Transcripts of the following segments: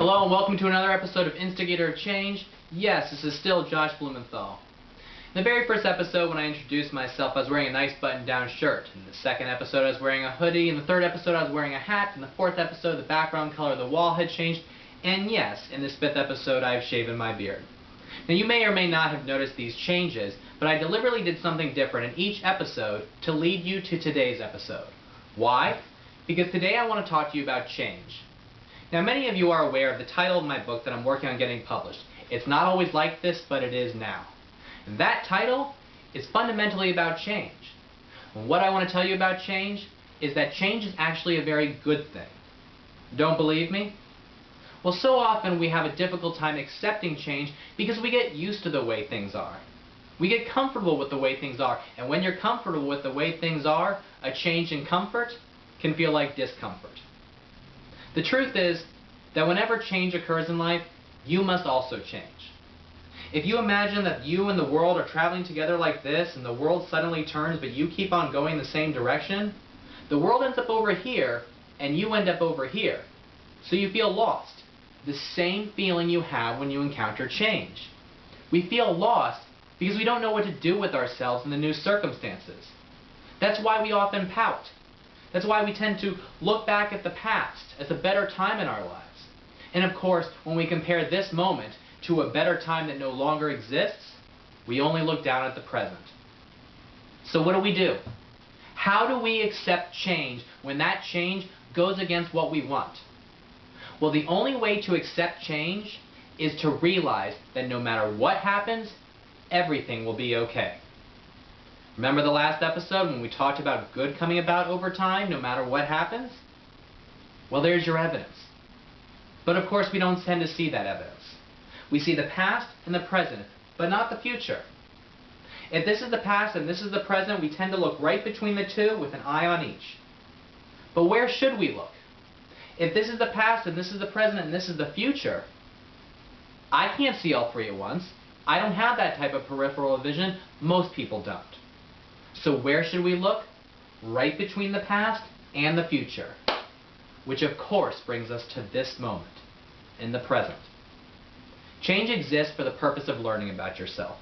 Hello and welcome to another episode of Instigator Change. Yes, this is still Josh Blumenthal. In the very first episode, when I introduced myself, I was wearing a nice button-down shirt. In the second episode, I was wearing a hoodie. In the third episode, I was wearing a hat. In the fourth episode, the background color of the wall had changed. And yes, in this fifth episode, I have shaven my beard. Now, you may or may not have noticed these changes, but I deliberately did something different in each episode to lead you to today's episode. Why? Because today I want to talk to you about change. Now, many of you are aware of the title of my book that I'm working on getting published. It's not always like this, but it is now. And that title is fundamentally about change. And what I want to tell you about change is that change is actually a very good thing. Don't believe me? Well, so often we have a difficult time accepting change because we get used to the way things are. We get comfortable with the way things are. And when you're comfortable with the way things are, a change in comfort can feel like discomfort. The truth is that whenever change occurs in life, you must also change. If you imagine that you and the world are traveling together like this, and the world suddenly turns, but you keep on going the same direction, the world ends up over here, and you end up over here. So you feel lost. The same feeling you have when you encounter change. We feel lost because we don't know what to do with ourselves in the new circumstances. That's why we often pout. That's why we tend to look back at the past as a better time in our lives. And of course, when we compare this moment to a better time that no longer exists, we only look down at the present. So what do? How do we accept change when that change goes against what we want? Well, the only way to accept change is to realize that no matter what happens, everything will be okay. Remember the last episode when we talked about good coming about over time, no matter what happens? Well, there's your evidence. But of course, we don't tend to see that evidence. We see the past and the present, but not the future. If this is the past and this is the present, we tend to look right between the two with an eye on each. But where should we look? If this is the past and this is the present and this is the future, I can't see all three at once. I don't have that type of peripheral vision. Most people don't. So where should we look? Right between the past and the future. Which of course brings us to this moment, in the present. Change exists for the purpose of learning about yourself.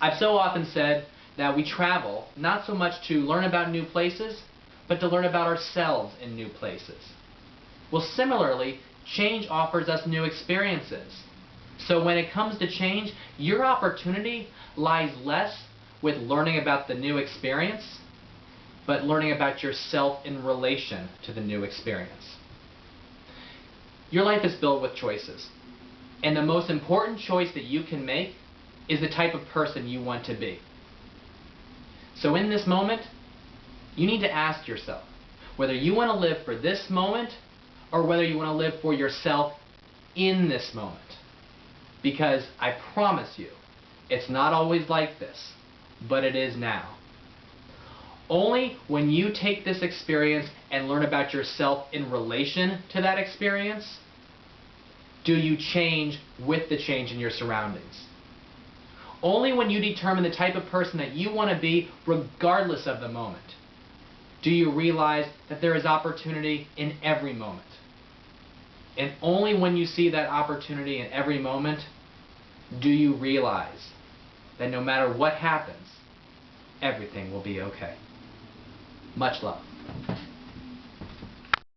I've so often said that we travel not so much to learn about new places, but to learn about ourselves in new places. Well, similarly, change offers us new experiences. So when it comes to change, your opportunity lies less with learning about the new experience, but learning about yourself in relation to the new experience. Your life is filled with choices. And the most important choice that you can make is the type of person you want to be. So in this moment, you need to ask yourself whether you want to live for this moment or whether you want to live for yourself in this moment. Because I promise you, it's not always like this, but it is now. Only when you take this experience and learn about yourself in relation to that experience do you change with the change in your surroundings. Only when you determine the type of person that you want to be regardless of the moment do you realize that there is opportunity in every moment. And only when you see that opportunity in every moment do you realize that no matter what happens, everything will be okay. Much love.